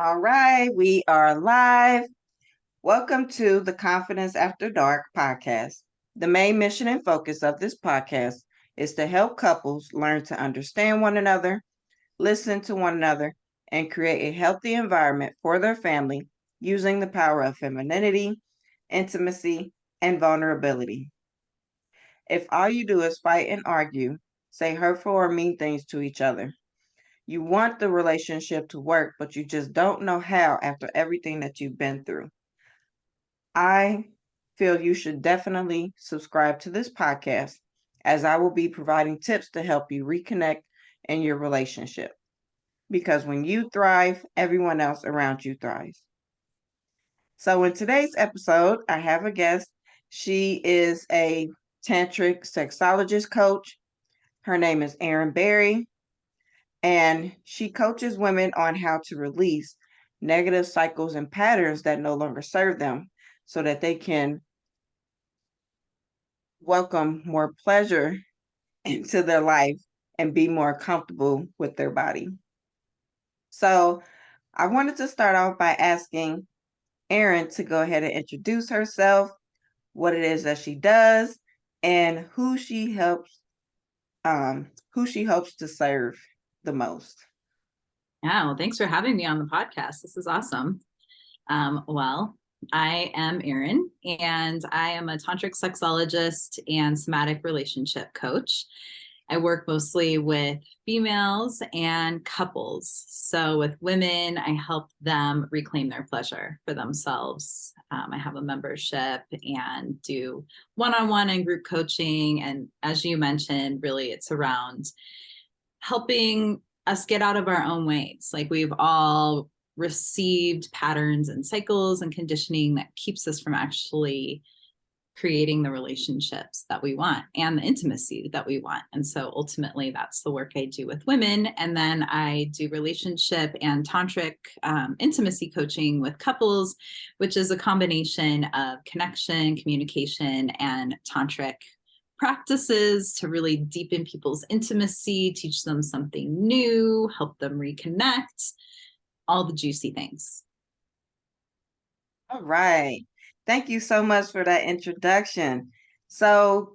All right, we are live. Welcome to the Confidence After Dark podcast. The main mission and focus of this podcast is to help couples learn to understand one another, listen to one another, and create a healthy environment for their family using the power of femininity, intimacy, and vulnerability. If all you do is fight and argue, say hurtful or mean things to each other, you want the relationship to work, but you just don't know how after everything that you've been through. I feel you should definitely subscribe to this podcast as I will be providing tips to help you reconnect in your relationship. Because when you thrive, everyone else around you thrives. So, in today's episode, I have a guest. She is a Tantric sexologist coach. Her name is Erin Berry, and she coaches women on how to release negative cycles and patterns that no longer serve them so that they can welcome more pleasure into their life and be more comfortable with their body. So, I wanted to start off by asking Erin to go ahead and introduce herself, what it is that she does, and who she hopes to serve the most. Yeah, well, thanks for having me on the podcast. This is awesome. Well, I am Erin, and I am a tantric sexologist and somatic relationship coach. I work mostly with females and couples. So with women, I help them reclaim their pleasure for themselves. I have a membership and do one-on-one and group coaching. And as you mentioned, really it's around helping us get out of our own ways. Like we've all received patterns and cycles and conditioning that keeps us from actually creating the relationships that we want and the intimacy that we want. And so ultimately that's the work I do with women. And then I do relationship and tantric intimacy coaching with couples, which is a combination of connection, communication, and tantric practices to really deepen people's intimacy, teach them something new, help them reconnect, all the juicy things. All right. Thank you so much for that introduction. So,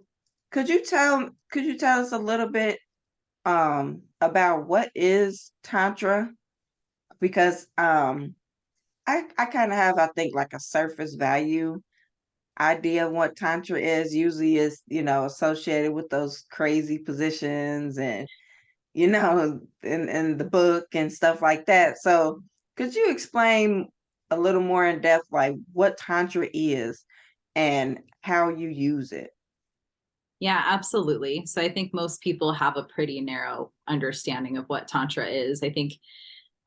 could you tell us a little bit about what is Tantra? Because I kind of have, I think, like a surface value idea of what Tantra is. Usually is, associated with those crazy positions and, in the book and stuff like that. So could you explain a little more in depth, like what Tantra is and how you use it? Yeah, absolutely. So I think most people have a pretty narrow understanding of what Tantra is. I think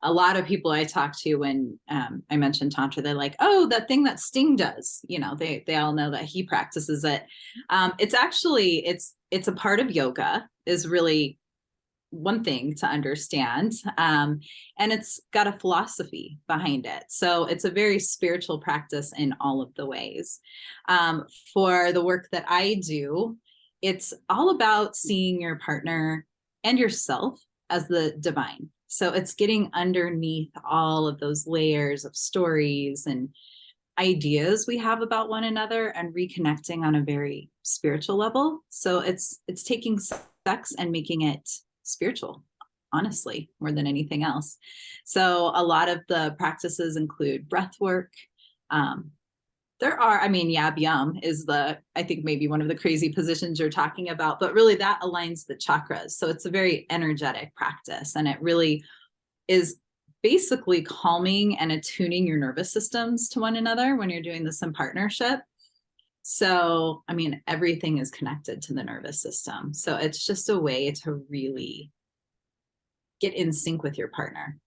a lot of people I talk to when I mention Tantra, they're like, oh, that thing that Sting does. They all know that he practices it. It's actually, it's a part of yoga is really one thing to understand. And it's got a philosophy behind it. So it's a very spiritual practice in all of the ways. For the work that I do, it's all about seeing your partner and yourself as the divine. So it's getting underneath all of those layers of stories and ideas we have about one another and reconnecting on a very spiritual level. So it's taking sex and making it spiritual, honestly, more than anything else. So a lot of the practices include breath work. Yab yum is I think maybe one of the crazy positions you're talking about, but really that aligns the chakras. So it's a very energetic practice, and it really is basically calming and attuning your nervous systems to one another when you're doing this in partnership. So, everything is connected to the nervous system. So it's just a way to really get in sync with your partner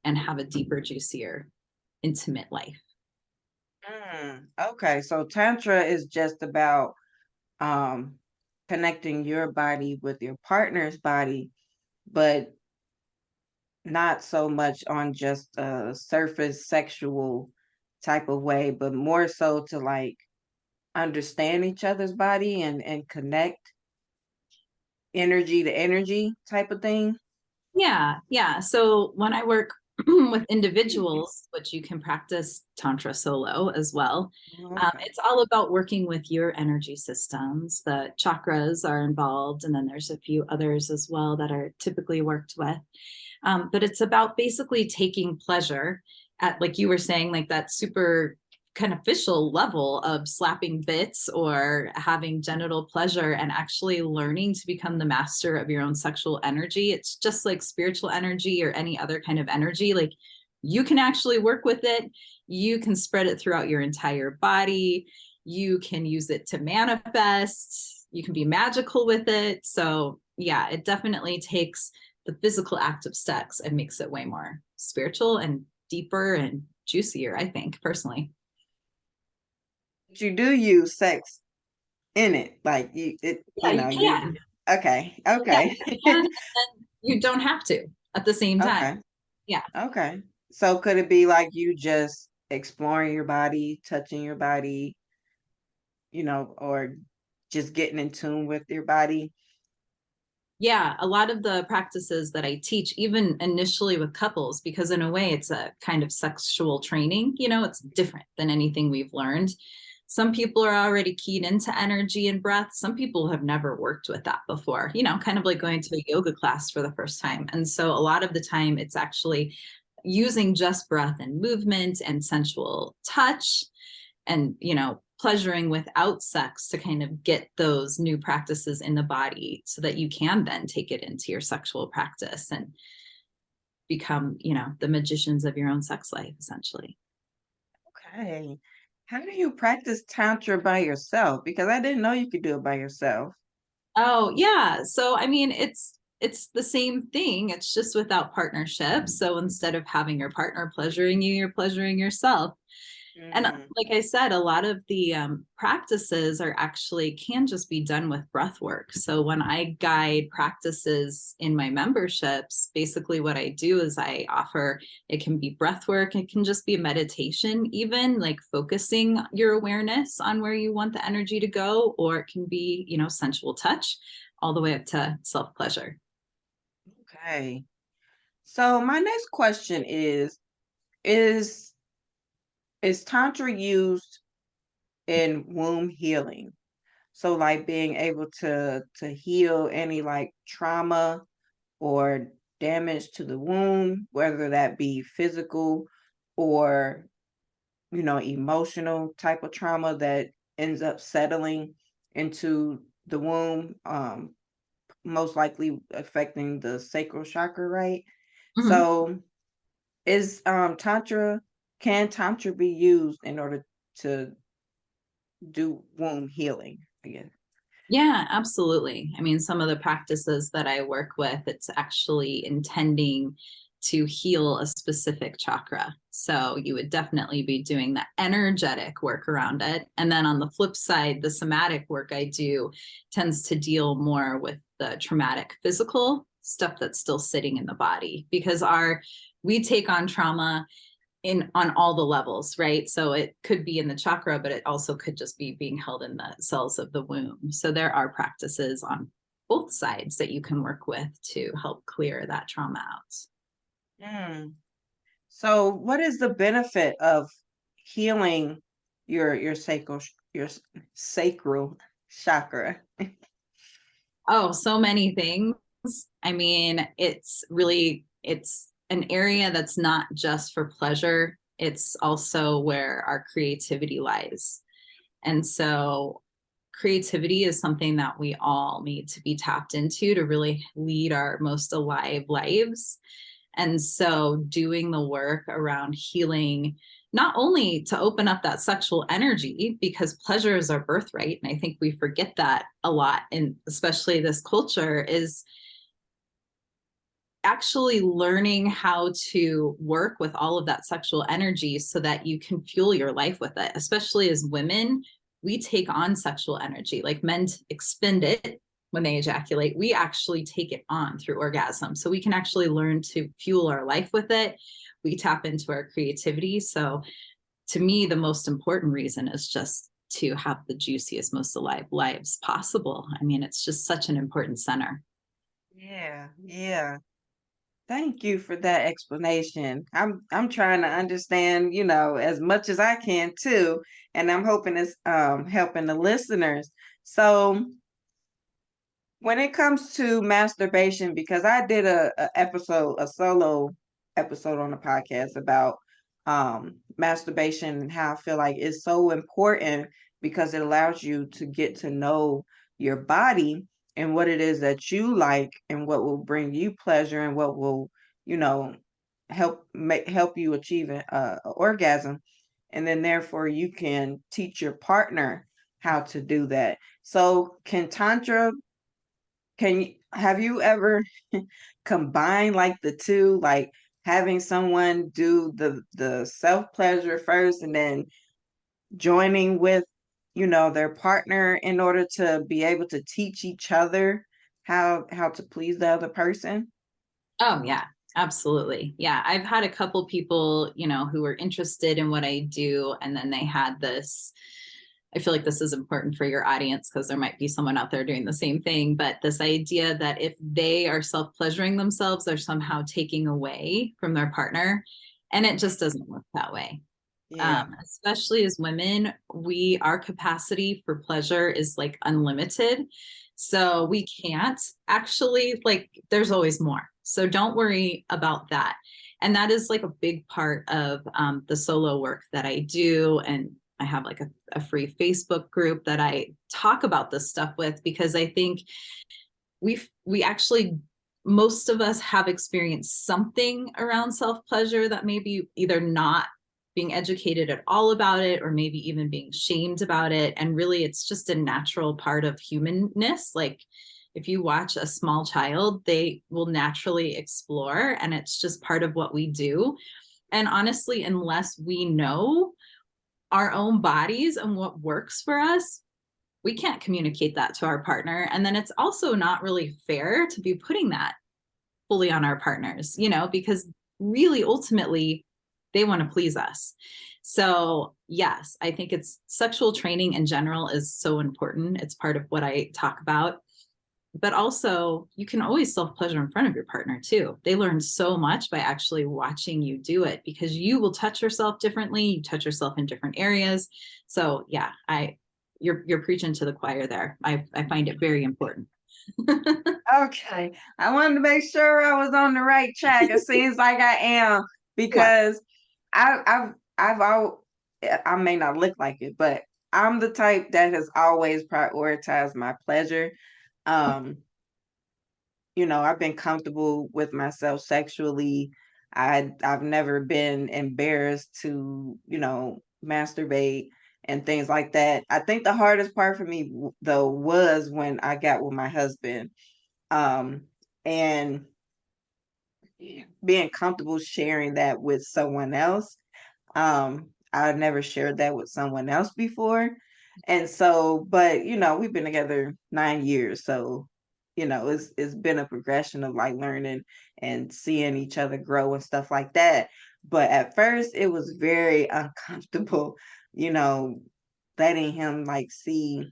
and have a deeper, juicier, intimate life. Okay, so Tantra is just about um, connecting your body with your partner's body, but not so much on just a surface sexual type of way, but more so to like understand each other's body and connect energy to energy type of thing. Yeah. So when I work with individuals, which you can practice Tantra solo as well. Okay. It's all about working with your energy systems. The chakras are involved, and then there's a few others as well that are typically worked with. But it's about basically taking pleasure at, like you were saying, like that super kind of official level of slapping bits or having genital pleasure, and actually learning to become the master of your own sexual energy. It's just like spiritual energy or any other kind of energy. Like, you can actually work with it. You can spread it throughout your entire body. You can use it to manifest. You can be magical with it. So yeah, it definitely takes the physical act of sex and makes it way more spiritual and deeper and juicier, I think, personally. But you do use sex in it, like Yeah, you you. can. Okay, Yeah, okay, you can, and you don't have to at the same time. okay, Yeah. okay. So could it be like you just exploring your body, touching your body, or just getting in tune with your body? Yeah, a lot of the practices that I teach, even initially with couples, because in a way it's a kind of sexual training, it's different than anything we've learned. Some people are already keyed into energy and breath. Some people have never worked with that before, kind of like going to a yoga class for the first time. And so a lot of the time it's actually using just breath and movement and sensual touch and pleasuring without sex to kind of get those new practices in the body so that you can then take it into your sexual practice and become the magicians of your own sex life, essentially. Okay. How do you practice tantra by yourself? Because I didn't know you could do it by yourself. Oh yeah, so I mean it's the same thing, it's just without partnership. So instead of having your partner pleasuring you, you're pleasuring yourself. And Mm, like I said, a lot of the practices are actually can just be done with breath work. So when I guide practices in my memberships, basically what I do is I offer, it can be breath work, it can just be a meditation, even like focusing your awareness on where you want the energy to go, or it can be, sensual touch all the way up to self-pleasure. okay. So my next question is is tantra used in womb healing? So like being able to heal any like trauma or damage to the womb, whether that be physical or emotional type of trauma that ends up settling into the womb, most likely affecting the sacral chakra, right? Mhm. So is can tantra be used in order to do womb healing again? Yeah, absolutely. I mean, some of the practices that I work with, it's actually intending to heal a specific chakra. So you would definitely be doing the energetic work around it. And then on the flip side, the somatic work I do tends to deal more with the traumatic physical stuff that's still sitting in the body, because we take on trauma in on all the levels, right? So it could be in the chakra, but it also could just be being held in the cells of the womb. So there are practices on both sides that you can work with to help clear that trauma out. Mm. So what is the benefit of healing your sacral chakra? Oh, so many things. I mean, it's an area that's not just for pleasure. It's also where our creativity lies. And so creativity is something that we all need to be tapped into to really lead our most alive lives. And so doing the work around healing, not only to open up that sexual energy, because pleasure is our birthright. And I think we forget that a lot, and especially this culture, is actually learning how to work with all of that sexual energy so that you can fuel your life with it. Especially as women, we take on sexual energy, like men expend it when they ejaculate. We actually take it on through orgasm. So we can actually learn to fuel our life with it. We tap into our creativity. So to me, the most important reason is just to have the juiciest, most alive lives possible. I mean, it's just such an important center. Yeah, yeah. Thank you for that explanation. I'm trying to understand, as much as I can too, and I'm hoping it's helping the listeners. So when it comes to masturbation, because I did a solo episode on the podcast about masturbation and how I feel like it's so important because it allows you to get to know your body and what it is that you like and what will bring you pleasure and what will, you know, help you achieve a orgasm, and then therefore you can teach your partner how to do that. So can tantra have you ever combined like the two, like having someone do the self pleasure first and then joining with, their partner in order to be able to teach each other how to please the other person? Oh, yeah, absolutely. Yeah, I've had a couple people, who were interested in what I do, and then they had this. I feel like this is important for your audience because there might be someone out there doing the same thing, but this idea that if they are self-pleasuring themselves, they're somehow taking away from their partner, and it just doesn't work that way. Yeah. Especially as women, our capacity for pleasure is like unlimited. So we can't actually, like, there's always more. So don't worry about that. And that is like a big part of the solo work that I do. And I have like a free Facebook group that I talk about this stuff with, because I think we actually, most of us have experienced something around self-pleasure that maybe either not being educated at all about it, or maybe even being shamed about it. And really, it's just a natural part of humanness. Like, if you watch a small child, they will naturally explore, and it's just part of what we do. And honestly, unless we know our own bodies and what works for us, we can't communicate that to our partner. And then it's also not really fair to be putting that fully on our partners, because really ultimately they want to please us. So yes, I think it's sexual training in general is so important. It's part of what I talk about. But also, you can always self-pleasure in front of your partner too. They learn so much by actually watching you do it, because you will touch yourself differently. You touch yourself in different areas. So yeah, you're preaching to the choir there. I find it very important. Okay. I wanted to make sure I was on the right track. It seems like I am What? because I may not look like it, but I'm the type that has always prioritized my pleasure. Um, I've been comfortable with myself sexually. I've never been embarrassed to, masturbate and things like that. I think the hardest part for me though was when I got with my husband. Um, and being comfortable sharing that with someone else. I've never shared that with someone else before. And so, but we've been together 9 years. So, it's been a progression of like learning and seeing each other grow and stuff like that. But at first it was very uncomfortable, you know, letting him like see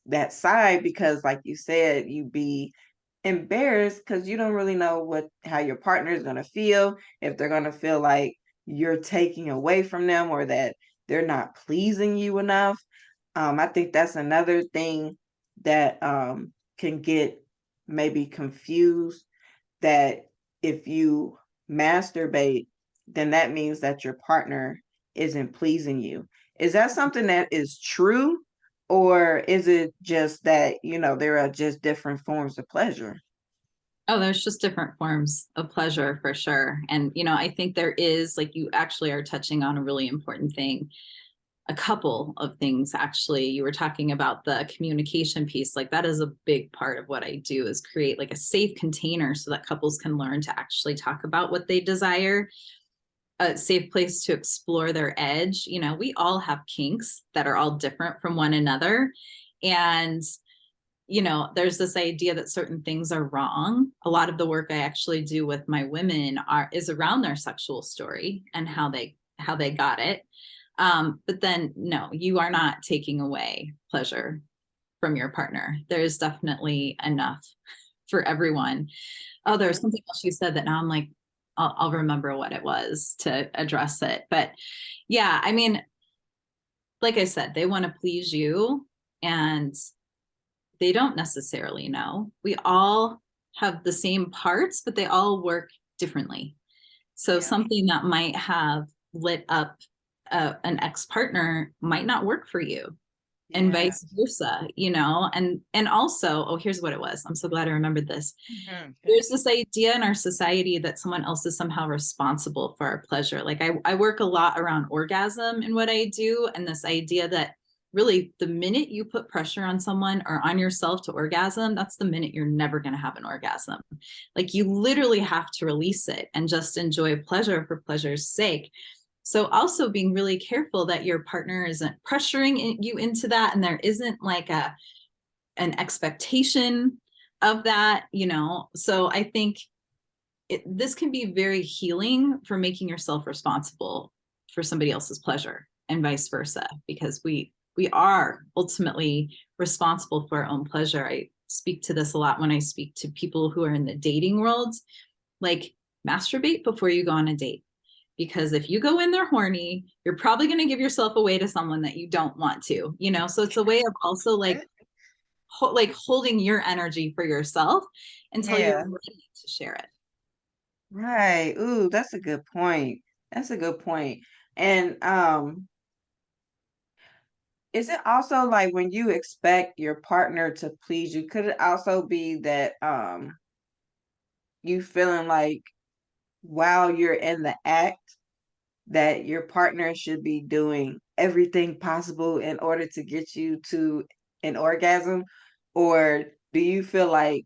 that side because like you said, you be embarrassed because you don't really know how your partner is going to feel, if they're going to feel like you're taking away from them or that they're not pleasing you enough. I think that's another thing that can get maybe confused, that if you masturbate, then that means that your partner isn't pleasing you. Is that something that is true? Or is it just that, there are just different forms of pleasure? Oh, there's just different forms of pleasure for sure. And, I think there is, like, you actually are touching on a really important thing. A couple of things, actually. You were talking about the communication piece. Like, that is a big part of what I do, is create like a safe container so that couples can learn to actually talk about what they desire, a safe place to explore their edge. We all have kinks that are all different from one another. And there's this idea that certain things are wrong. A lot of the work I actually do with my women is around their sexual story and how they got it. But then no, you are not taking away pleasure from your partner. There's definitely enough for everyone. Oh, there's something else you said that now I'm like, I'll remember what it was to address it. But yeah, I mean, like I said, they want to please you and they don't necessarily know. We all have the same parts, but they all work differently. So Yeah. something that might have lit up an ex-partner might not work for you, and Yeah. vice versa, and also, oh, here's what it was. I'm so glad I remembered this. Mhm. There's this idea in our society that someone else is somehow responsible for our pleasure. Like I work a lot around orgasm in what I do, and this idea that really the minute you put pressure on someone or on yourself to orgasm, that's the minute you're never going to have an orgasm. Like you literally have to release it and just enjoy pleasure for pleasure's sake. So also being really careful that your partner isn't pressuring you into that, and there isn't like an expectation of that, So I think this can be very healing for making yourself responsible for somebody else's pleasure and vice versa, because we are ultimately responsible for our own pleasure. I speak to this a lot when I speak to people who are in the dating world, like masturbate before you go on a date. Because if you go in there horny, you're probably going to give yourself away to someone that you don't want to, So it's a way of also like holding your energy for yourself until you're Yeah. ready to share it. Right. Ooh, that's a good point. That's a good point. And is it also like when you expect your partner to please you, could it also be that you feeling like while you're in the act that your partner should be doing everything possible in order to get you to an orgasm? Or do you feel like,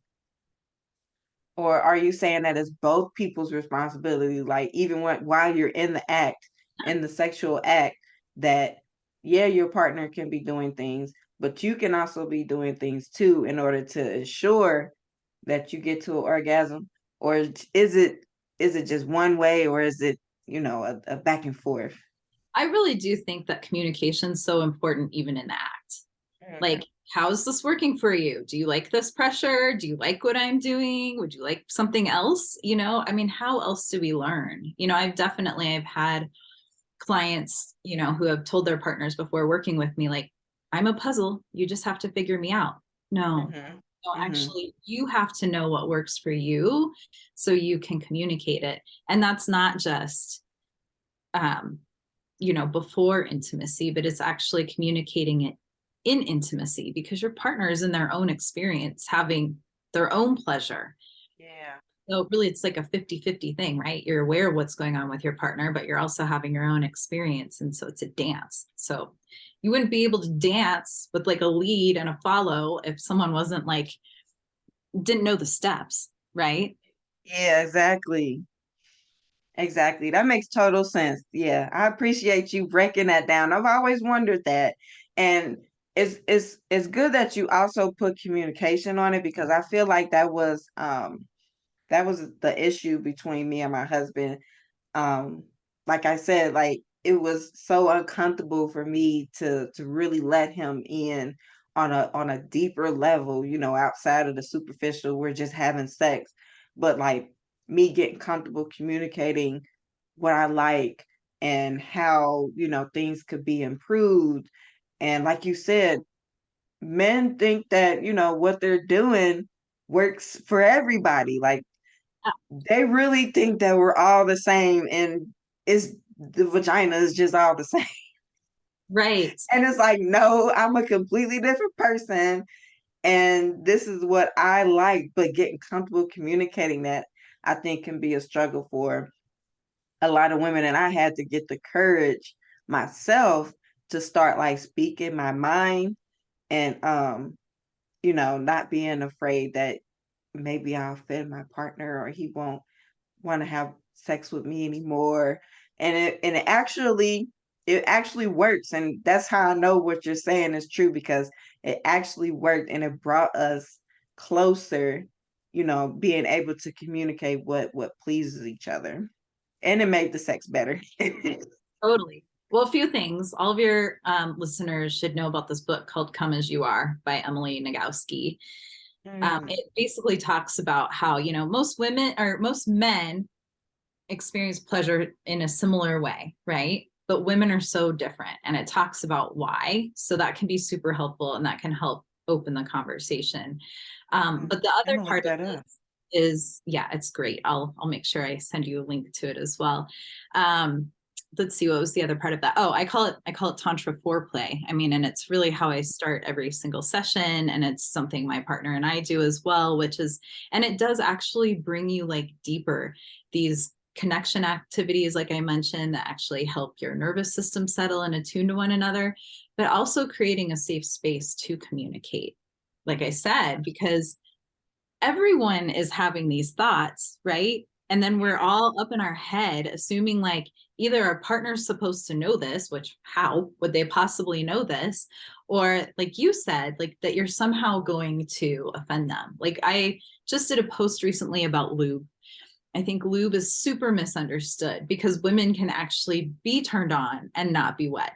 or are you saying that it's both people's responsibility, like even while you're in the act, in the sexual act, that yeah, your partner can be doing things, but you can also be doing things too in order to ensure that you get to an orgasm? Or is it just one way, or is it, a back and forth? I really do think that communication is so important, even in the act. Mhm. Like, how is this working for you? Do you like this pressure? Do you like what I'm doing? Would you like something else? I mean, how else do we learn? I've had clients, who have told their partners before working with me, like, I'm a puzzle. You just have to figure me out. No, Mhm. no, Mhm. actually, you have to know what works for you so you can communicate it. And that's not just, um, before intimacy, but it's actually communicating it in intimacy, because your partner is in their own experience having their own pleasure. Yeah. So really it's like a 50-50 thing, right? You're aware of what's going on with your partner, but you're also having your own experience. And so it's a dance. So you wouldn't be able to dance with like a lead and a follow if someone wasn't like, didn't know the steps, right? Yeah, exactly. Exactly. That makes total sense. Yeah, I appreciate you breaking that down. I've always wondered that. And it's good that you also put communication on it, because I feel like that was the issue between me and my husband. Um like I said, like it was so uncomfortable for me to really let him in on a deeper level, outside of the superficial, we're just having sex. But like me getting comfortable communicating what I like and how, things could be improved. And like you said, men think that, what they're doing works for everybody. Like they really think that we're all the same, and it's the vagina is just all the same. Right. And it's like, no, I'm a completely different person, and this is what I like. But getting comfortable communicating that, I think, can be a struggle for a lot of women. And I had to get the courage myself to start like speaking my mind, and not being afraid that maybe I'll offend my partner, or he won't want to have sex with me anymore. And it actually works. And that's how I know what you're saying is true, because it actually worked, and it brought us closer, being able to communicate what pleases each other. And it made the sex better. Totally. Well, a few things. All of your listeners should know about this book called Come As You Are by Emily Nagoski. Mm, It basically talks about how, most women or most men experience pleasure in a similar way, right? But women are so different, and it talks about why. So that can be super helpful, and that can help open the conversation. But the I'm other gonna look part of that up. this is, yeah, it's great. I'll make sure I send you a link to it as well. Let's see, what was the other part of that? Oh, I call it Tantra foreplay. I mean, and it's really how I start every single session, and it's something my partner and I do as well, which is, and it does actually bring you like deeper, these connection activities, like I mentioned, that actually help your nervous system settle and attune to one another, but also creating a safe space to communicate. Like I said, because everyone is having these thoughts, right? And then we're all up in our head, assuming like either our partner's supposed to know this, which how would they possibly know this? Or like you said, like that you're somehow going to offend them. Like I just did a post recently about lube. I think lube is super misunderstood because women can actually be turned on and not be wet.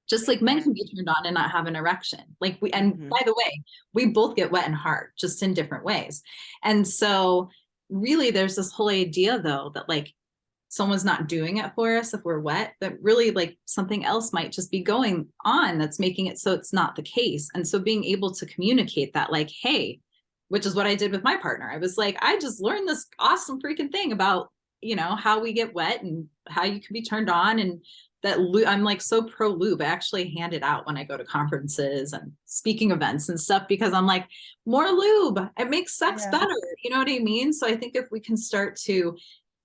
Just like men can be turned on and not have an erection. Like we, and by the way, we both get wet and hard, just in different ways. And so really there's this whole idea though, that like someone's not doing it for us if we're wet, but really like something else might just be going on that's making it so it's not the case. And so being able to communicate that, like, hey, which is what I did with my partner. I was like, I just learned this awesome freaking thing about, you know, how we get wet and how you can be turned on, and that I'm like so pro lube. I actually hand it out when I go to conferences and speaking events and stuff, because I'm like, more lube, it makes sex better. You know what I mean? So I think if we can start to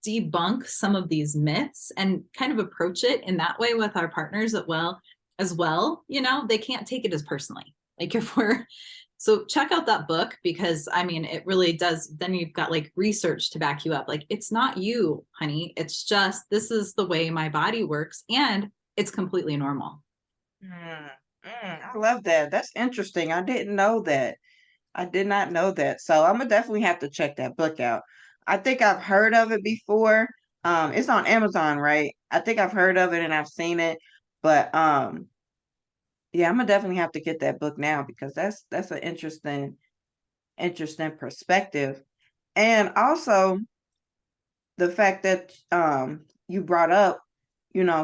debunk some of these myths and kind of approach it in that way with our partners as well, you know, they can't take it as personally. Like if we're, so check out that book, because I mean, it really does. Then you've got like research to back you up. Like, it's not you, honey. It's just, this is the way my body works, and it's completely normal. I love that. That's interesting. I didn't know that. I did not know that. So I'm gonna definitely have to check that book out. I think I've heard of it before. It's on Amazon, right? I think I've heard of it and I've seen it, but yeah, I'm gonna definitely have to get that book now, because that's an interesting perspective. And also the fact that you brought up,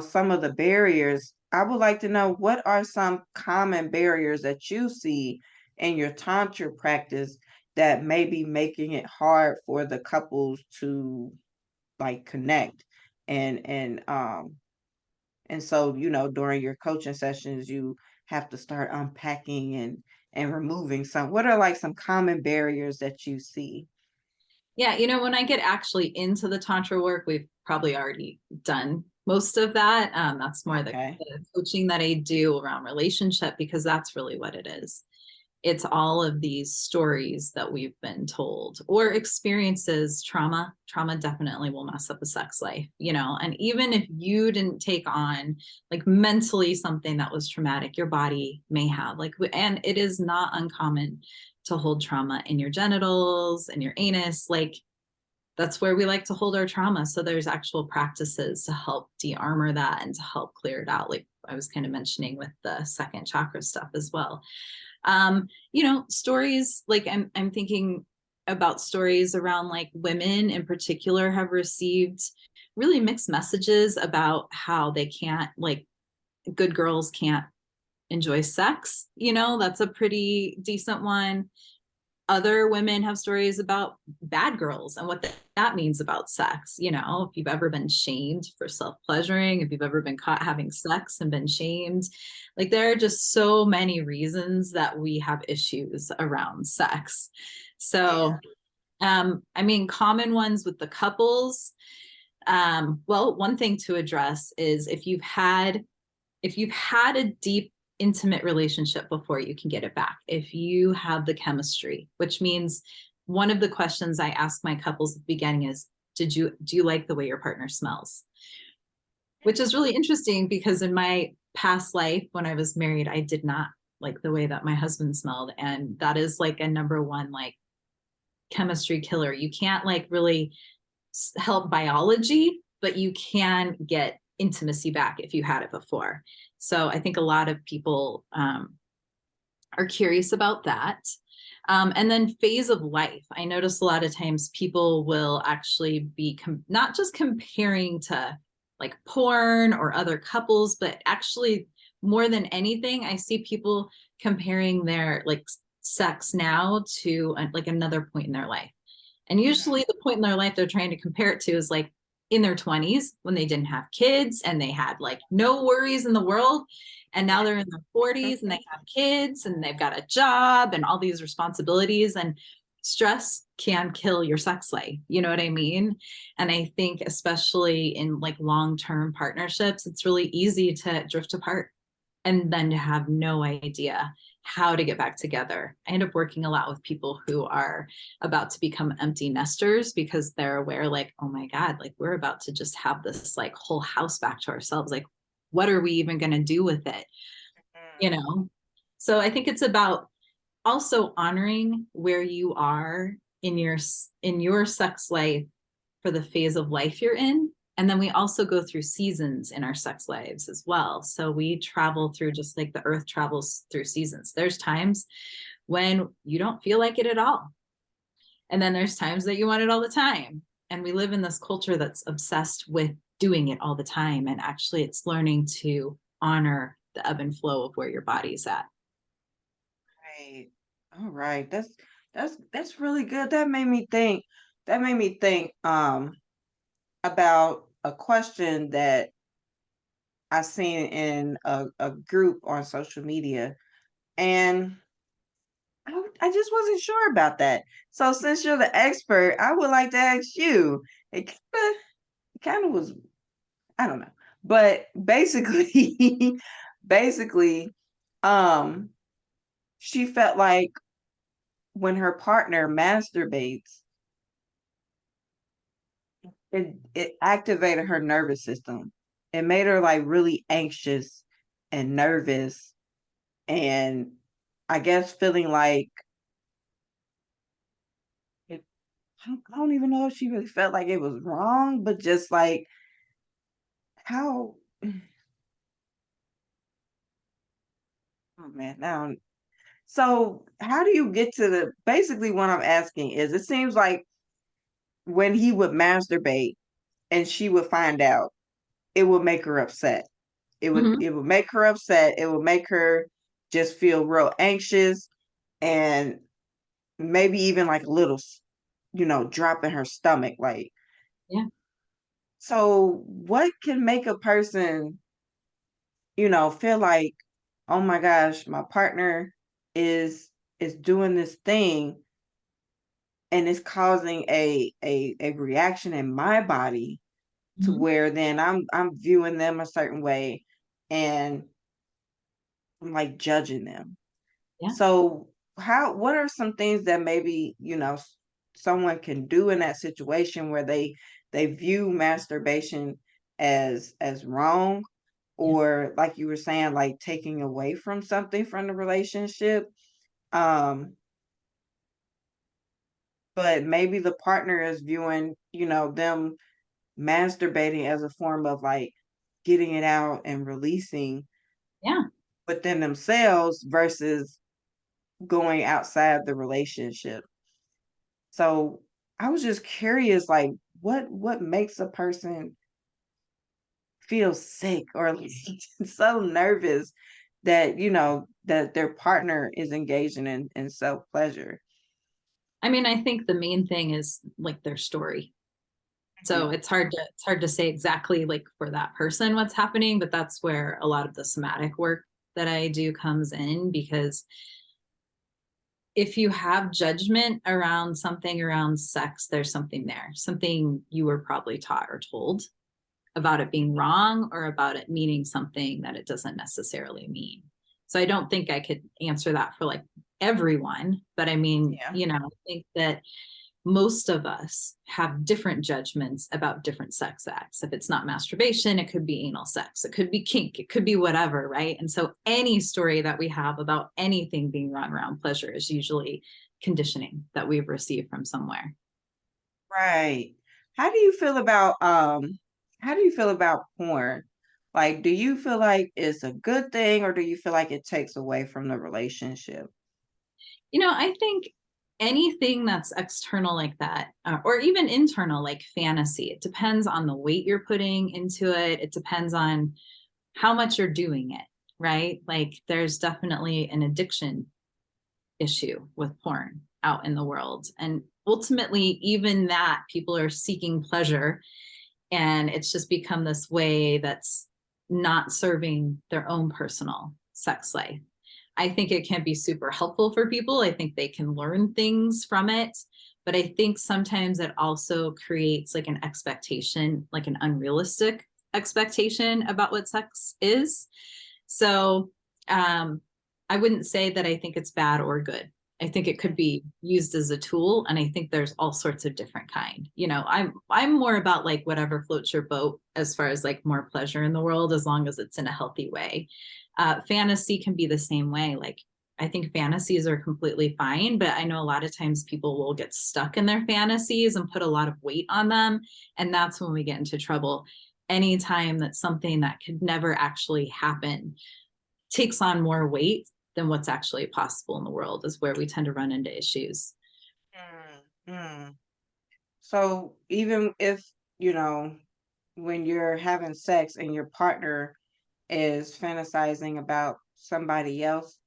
some of the barriers. I would like to know, what are some common barriers that you see in your tantra practice that may be making it hard for the couples to like connect, and so, during your coaching sessions you have to start unpacking and removing some. What are like some common barriers that you see? Yeah, you know, when I get actually into the Tantra work, we've probably already done most of that. That's more Okay. the coaching that I do around relationship, because that's really what it is. It's all of these stories that we've been told, or experiences. Trauma definitely will mess up a sex life, you know. And even if you didn't take on like mentally something that was traumatic, your body may have, like, and it is not uncommon to hold trauma in your genitals and your anus. Like, that's where we like to hold our trauma. So there's actual practices to help de-armor that and to help clear it out, like I was kind of mentioning with the second chakra stuff as well. You know, stories, like I'm thinking about stories around like women in particular have received really mixed messages about how they can't, like, good girls can't enjoy sex. You know, that's a pretty decent one. Other women have stories about bad girls and what that means about sex. You know, if you've ever been shamed for self-pleasuring, if you've ever been caught having sex and been shamed, like there are just so many reasons that we have issues around sex. So, I mean, common ones with the couples. Well, one thing to address is if you've had a deep intimate relationship before, you can get it back if you have the chemistry, which means one of the questions I ask my couples at the beginning is, do you like the way your partner smells? Which is really interesting, because in my past life when I was married, I did not like the way that my husband smelled, and that is like a number one like chemistry killer. You can't like really help biology, but you can get intimacy back if you had it before. So I think a lot of people are curious about that. And then phase of life. I notice a lot of times people will actually be not just comparing to like porn or other couples, but actually more than anything, I see people comparing their like sex now to like another point in their life. And usually the point in their life they're trying to compare it to is like in their 20s when they didn't have kids and they had like no worries in the world. And now they're in their 40s and they have kids and they've got a job and all these responsibilities, and stress can kill your sex life. You know what I mean? And I think especially in like long-term partnerships, it's really easy to drift apart and then to have no idea how to get back together. I end up working a lot with people who are about to become empty nesters because they're aware, like, oh my God, like we're about to just have this like whole house back to ourselves. Like, what are we even going to do with it? You know? So I think it's about also honoring where you are in your sex life for the phase of life you're in. And then we also go through seasons in our sex lives as well. So we travel through just like the earth travels through seasons. There's times when you don't feel like it at all. And then there's times that you want it all the time. And we live in this culture that's obsessed with doing it all the time. And actually it's learning to honor the ebb and flow of where your body's at. Right. All right. That's really good. That made me think. That made me think about a question that I seen in a group on social media, and I just wasn't sure about that. So since you're the expert, I would like to ask you. It kind of was, I don't know, but basically, basically, um, she felt like when her partner masturbates, it activated her nervous system. It made her like really anxious and nervous, and I guess feeling like it, I don't even know if she really felt like it was wrong, but just like how, oh man, now. So how do you get to the, basically what I'm asking is, it seems like when he would masturbate and she would find out, it would make her upset. Mm-hmm. It would make her upset. It would make her just feel real anxious, and maybe even like a little, drop in her stomach. Like, Yeah. so what can make a person, feel like, oh my gosh, my partner is is doing this thing and it's causing a reaction in my body, to Mm-hmm. where then I'm viewing them a certain way, and I'm like judging them. Yeah. So what are some things that maybe, someone can do in that situation where they view masturbation as wrong, Yeah. or like you were saying, like taking away from something from the relationship, um but maybe the partner is viewing, them masturbating as a form of like getting it out and releasing Yeah. within themselves versus going outside the relationship. So I was just curious, like what makes a person feel sick or like so nervous that that their partner is engaging in self pleasure. I mean, I think the main thing is like their story. So it's hard to say exactly like for that person what's happening, but that's where a lot of the somatic work that I do comes in, because if you have judgment around something around sex, there's something there, something you were probably taught or told about it being wrong or about it meaning something that it doesn't necessarily mean. So I don't think I could answer that for like everyone, but I mean, Yeah. I think that most of us have different judgments about different sex acts. If it's not masturbation, it could be anal sex, it could be kink, it could be whatever, right? And so any story that we have about anything being wrong around pleasure is usually conditioning that we've received from somewhere. Right. How do you feel about porn? Like, do you feel like it's a good thing, or do you feel like it takes away from the relationship? I think anything that's external like that, or even internal, like fantasy, it depends on the weight you're putting into it. It depends on how much you're doing it, right? Like there's definitely an addiction issue with porn out in the world. And ultimately, even that, people are seeking pleasure. And it's just become this way that's not serving their own personal sex life. I think it can be super helpful for people. I think they can learn things from it. But I think sometimes it also creates like an expectation, like an unrealistic expectation about what sex is. So I wouldn't say that I think it's bad or good. I think it could be used as a tool, and I think there's all sorts of different kind. You know, I'm more about like whatever floats your boat as far as like more pleasure in the world, as long as it's in a healthy way. Fantasy can be the same way. Like I think fantasies are completely fine, but I know a lot of times people will get stuck in their fantasies and put a lot of weight on them, and that's when we get into trouble. Anytime that something that could never actually happen takes on more weight than what's actually possible in the world is where we tend to run into issues. Mm. So even if, you know, when you're having sex and your partner is fantasizing about somebody else,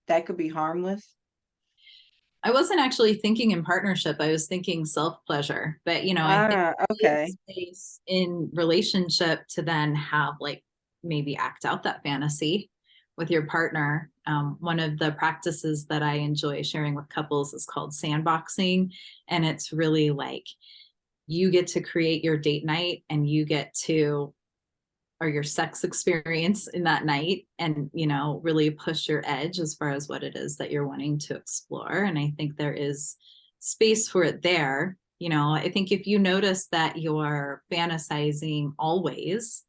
that could be harmless. I wasn't actually thinking in partnership. I was thinking self-pleasure. But, you know, I think Okay. it's space in relationship to then have like maybe act out that fantasy with your partner. One of the practices that I enjoy sharing with couples is called sandboxing. And it's really like you get to create your date night and you get to or your sex experience in that night and you know really push your edge as far as what it is that you're wanting to explore. And I think there is space for it there. You know, I think if you notice that you're fantasizing always,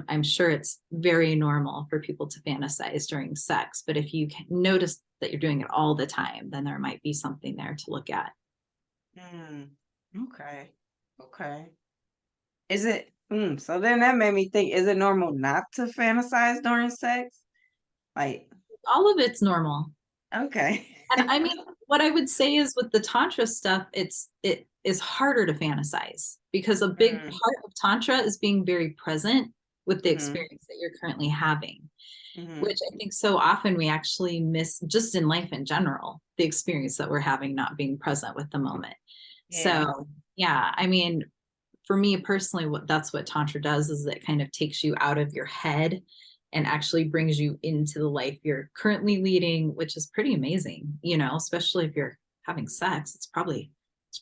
I'm sure it's very normal for people to fantasize during sex, but if you notice that you're doing it all the time, then there might be something there to look at. Mm, okay. Okay. Is it so then that made me think, is it normal not to fantasize during sex? Like, All of it's normal. okay. And I mean, what I would say is with the Tantra stuff, it is harder to fantasize because a big Mm, part of Tantra is being very present with the mm-hmm, experience that you're currently having, mm-hmm. which I think so often we actually miss just in life in general, the experience that we're having not being present with the moment. Yeah. So yeah, I mean, for me personally, that's what Tantra does is it kind of takes you out of your head and actually brings you into the life you're currently leading, which is pretty amazing, you know, especially if you're having sex. It's probably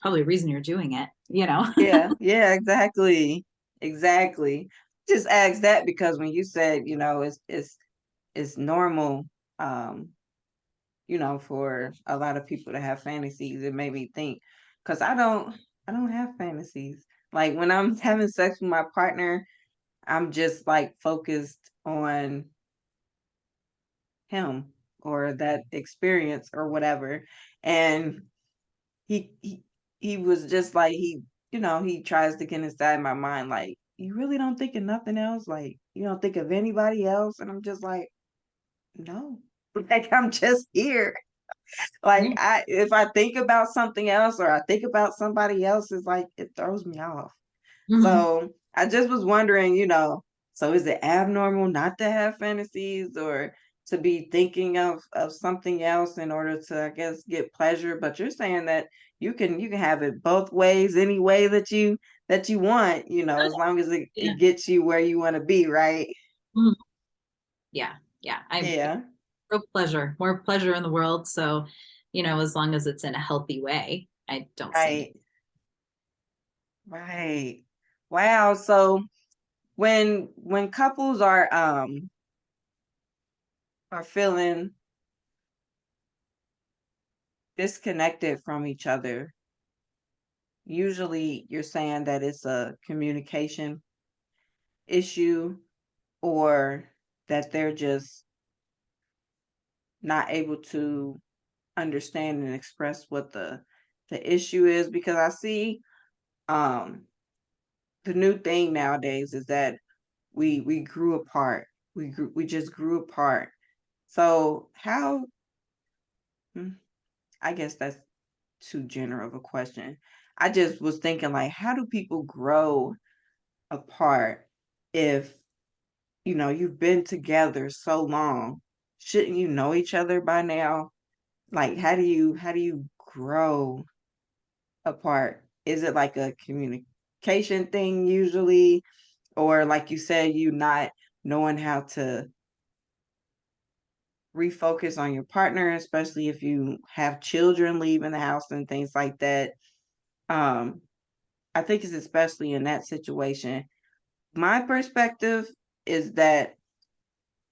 a reason you're doing it, you know. Yeah, yeah, exactly. Exactly. Just ask that because when you said, you know, it's normal, um, you know, for a lot of people to have fantasies, it made me think, because I don't have fantasies. Like when I'm having sex with my partner, I'm just like focused on him or that experience or whatever. And he he he was just like he tries to get inside my mind like, you really don't think of nothing else? Like you don't think of anybody else? And I'm just like, no. Like I'm just here. Like Yeah. if I think about something else or I think about somebody else, it's like it throws me off. Mhm. So I just was wondering, so is it abnormal not to have fantasies or to be thinking of something else in order to, I guess, get pleasure? But you're saying that you can have it both ways, any way that you want, as long as it, Yeah. it gets you where you want to be, right? Mhm. Yeah. Yeah. I'm Yeah, pro pleasure, more pleasure in the world. So, you know, as long as it's in a healthy way, I don't see any. right, right. Wow. So when couples are feeling disconnected from each other, usually you're saying that it's a communication issue or that they're just not able to understand and express what the issue is, because I see um the new thing nowadays is that we grew apart. We just grew apart. So how, hmm, I guess that's too general of a question. I just was thinking, like, how do people grow apart if, you've been together so long? Shouldn't you know each other by now? Like, how do you grow apart? Is it like a communication thing usually? Or like you said, you not knowing how to refocus on your partner, especially if you have children leaving the house and things like that. Um, I think it's especially in that situation. My perspective is that,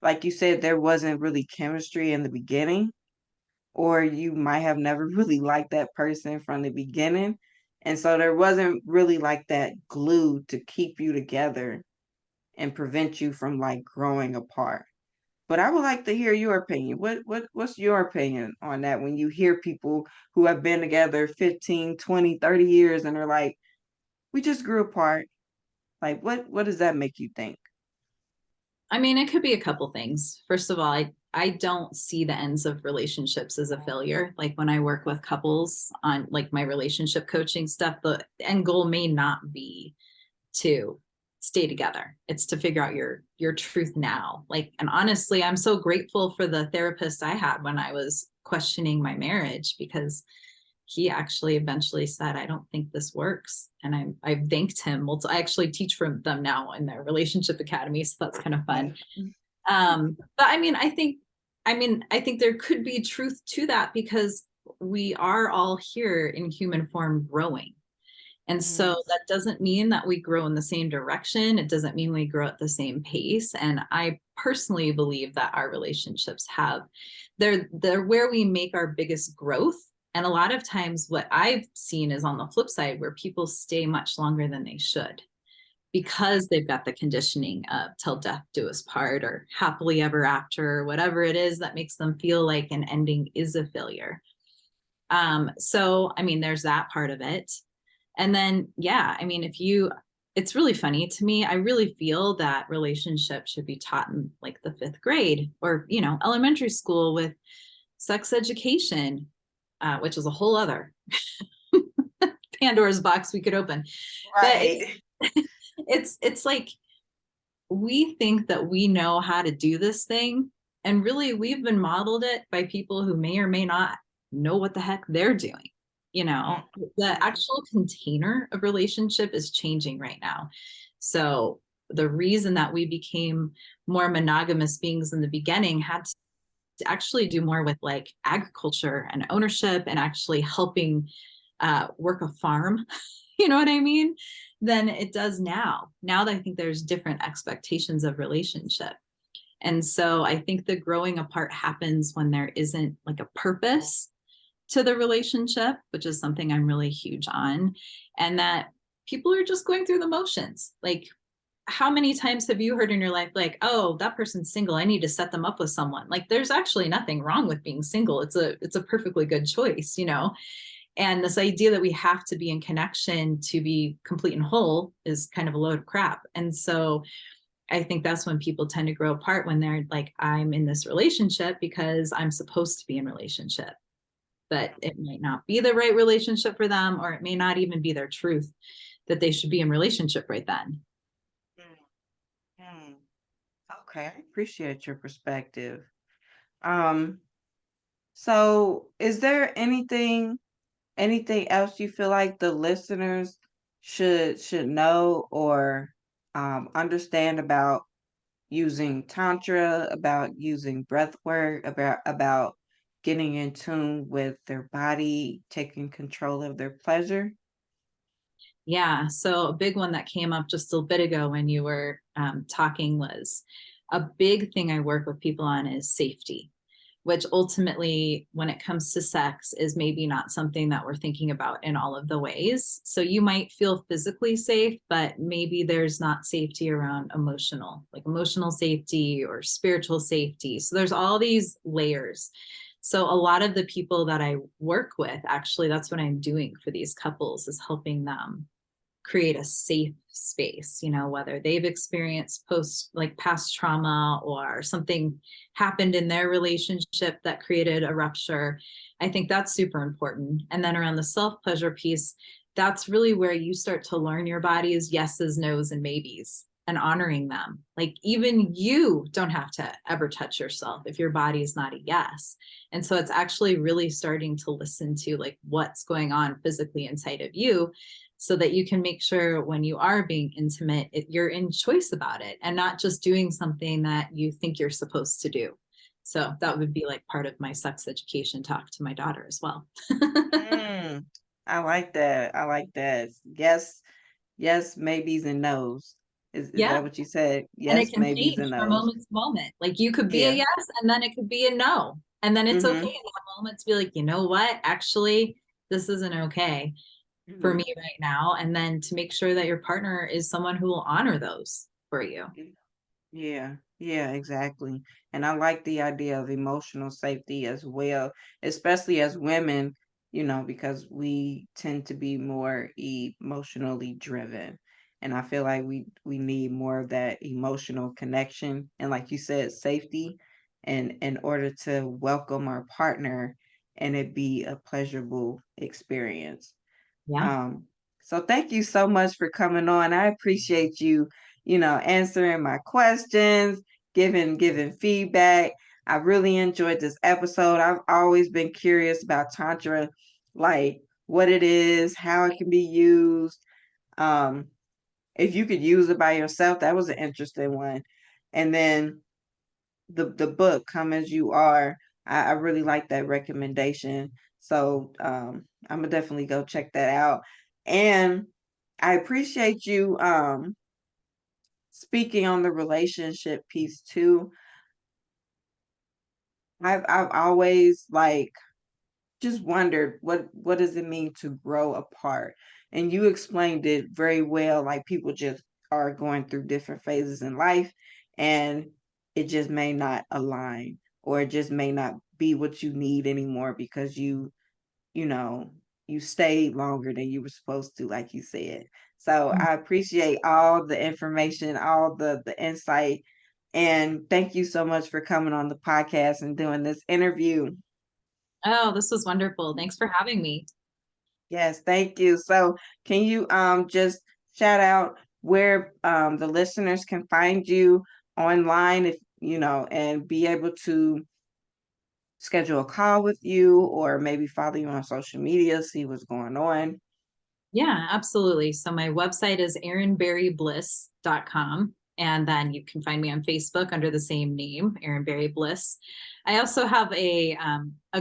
like you said, there wasn't really chemistry in the beginning, or you might have never really liked that person from the beginning. And so there wasn't really like that glue to keep you together and prevent you from like growing apart. But I would like to hear your opinion. What's your opinion on that when you hear people who have been together 15, 20, 30 years and are like, we just grew apart. Like what does that make you think? I mean, it could be a couple things. First of all, I don't see the ends of relationships as a failure. Like when I work with couples on like my relationship coaching stuff, the end goal may not be to stay together. It's to figure out your truth now. Like, and honestly, I'm so grateful for the therapist I had when I was questioning my marriage, because he actually eventually said, I don't think this works. And I thanked him. Well, I actually teach for them now in their relationship academy. So that's kind of fun. But I think there could be truth to that, because we are all here in human form growing. And Mm, so that doesn't mean that we grow in the same direction. It doesn't mean we grow at the same pace. And I personally believe that our relationships they're where we make our biggest growth. And a lot of times what I've seen is on the flip side, where people stay much longer than they should, because they've got the conditioning of till death do us part, or happily ever after, or whatever it is that makes them feel like an ending is a failure. So I mean, there's that part of it. And then, yeah, I mean, it's really funny to me. I really feel that relationships should be taught in like the fifth grade, or, elementary school, with sex education, which is a whole other Pandora's box we could open. But right. it's like, we think that we know how to do this thing. And really, we've been modeled it by people who may or may not know what the heck they're doing. The Mhm. actual container of relationship is changing right now. So the reason that we became more monogamous beings in the beginning had to actually do more with like agriculture and ownership, and actually helping work a farm, you know what I mean, than it does now. Now that I think there's different expectations of relationship. And so I think the growing apart happens when there isn't like a purpose to the relationship, which is something I'm really huge on. And that people are just going through the motions. Like, how many times have you heard in your life, like, oh, that person's single, I need to set them up with someone? Like, there's actually nothing wrong with being single. It's a perfectly good choice, And this idea that we have to be in connection to be complete and whole is kind of a load of crap. And so I think that's when people tend to grow apart, when they're like, I'm in this relationship because I'm supposed to be in relationship, but it might not be the right relationship for them, or it may not even be their truth that they should be in relationship right then. Mhm. Okay, I appreciate your perspective. Um, so is there anything else you feel like the listeners should know or understand about using tantra, about using breath work, about getting in tune with their body, taking control of their pleasure? Yeah. So a big one that came up just a bit ago when you were talking was, a big thing I work with people on is safety, which ultimately, when it comes to sex, is maybe not something that we're thinking about in all of the ways. So you might feel physically safe, but maybe there's not safety around emotional safety or spiritual safety. So there's all these layers. So a lot of the people that I work with, actually, that's what I'm doing for these couples, is helping them create a safe space, whether they've experienced past trauma or something happened in their relationship that created a rupture. I think that's super important. And then around the self-pleasure piece, that's really where you start to learn your body's yeses, nos, and maybes, and honoring them. Like, even you don't have to ever touch yourself if your body is not a yes. And so it's actually really starting to listen to like what's going on physically inside of you, so that you can make sure when you are being intimate, you're in choice about it and not just doing something that you think you're supposed to do. So that would be like part of my sex education talk to my daughter as well. Mm, I like that. I like that. Yes, yes, maybes and nos. Is Yeah. that what you said? And it Yes, can maybes change and from nos. moment to moment. Like, you could be a Yeah. yes and then it could be a no. And then it's okay Mm-hmm. in that moment to be like, you know what? Actually, this isn't okay for Mm-hmm. me right now. And then to make sure that your partner is someone who will honor those for you. Yeah, yeah, exactly. And I like the idea of emotional safety as well, especially as women, because we tend to be more emotionally driven. And I feel like we need more of that emotional connection and, like you said, safety, and in order to welcome our partner and it be a pleasurable experience. Yeah. Um, so thank you so much for coming on. I appreciate you, answering my questions, giving feedback. I really enjoyed this episode. I've always been curious about Tantra, like what it is, how it can be used. Um, if you could use it by yourself, that was an interesting one. And then the book Come As You Are, I really like that recommendation. So I'm gonna definitely go check that out. And I appreciate you speaking on the relationship piece too. I've always like just wondered what does it mean to grow apart, and you explained it very well. Like, people just are going through different phases in life, and it just may not align, or it just may not be what you need anymore because you know you stayed longer than you were supposed to, like you said. So I appreciate all the information, all the insight, and thank you so much for coming on the podcast and doing this interview. Oh, this was wonderful. Thanks for having me. Yes, thank you. So can you just shout out where the listeners can find you online, if and be able to schedule a call with you, or maybe follow you on social media, see what's going on. Yeah, absolutely. So my website is erinberrybliss.com. And then you can find me on Facebook under the same name, Erin Berry Bliss. I also have a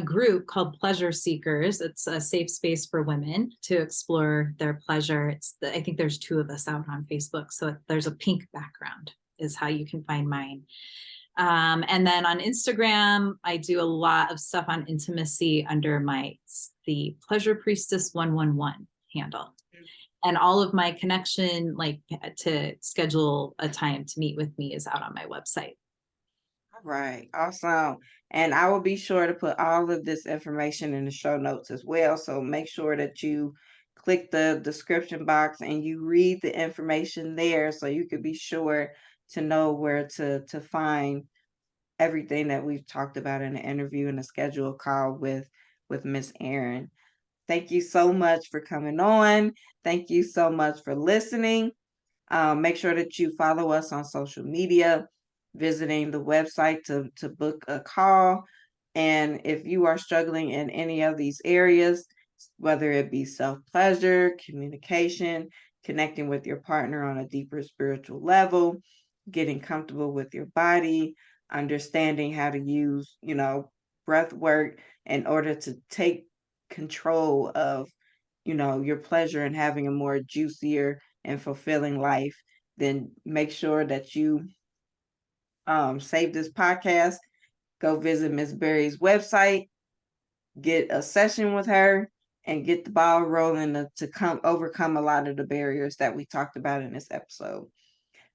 group called Pleasure Seekers. It's a safe space for women to explore their pleasure. I think there's two of us out on Facebook. So there's a pink background is how you can find mine. And then on Instagram, I do a lot of stuff on intimacy under the Pleasure Priestess 111 handle. And all of my connection, like to schedule a time to meet with me, is out on my website. All right, awesome. And I will be sure to put all of this information in the show notes as well. So make sure that you click the description box and you read the information there, so you could be sure to know where to find everything that we've talked about in the interview, and the schedule call with Miss Erin. Thank you so much for coming on. Thank you so much for listening. Make sure that you follow us on social media, visiting the website to book a call. And if you are struggling in any of these areas, whether it be self pleasure, communication, connecting with your partner on a deeper spiritual level, getting comfortable with your body, understanding how to use, breath work in order to take control of, your pleasure and having a more juicier and fulfilling life, then make sure that you save this podcast, go visit Miss Berry's website, get a session with her, and get the ball rolling to come overcome a lot of the barriers that we talked about in this episode.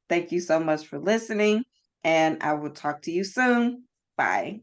Thank you so much for listening, and I will talk to you soon. Bye.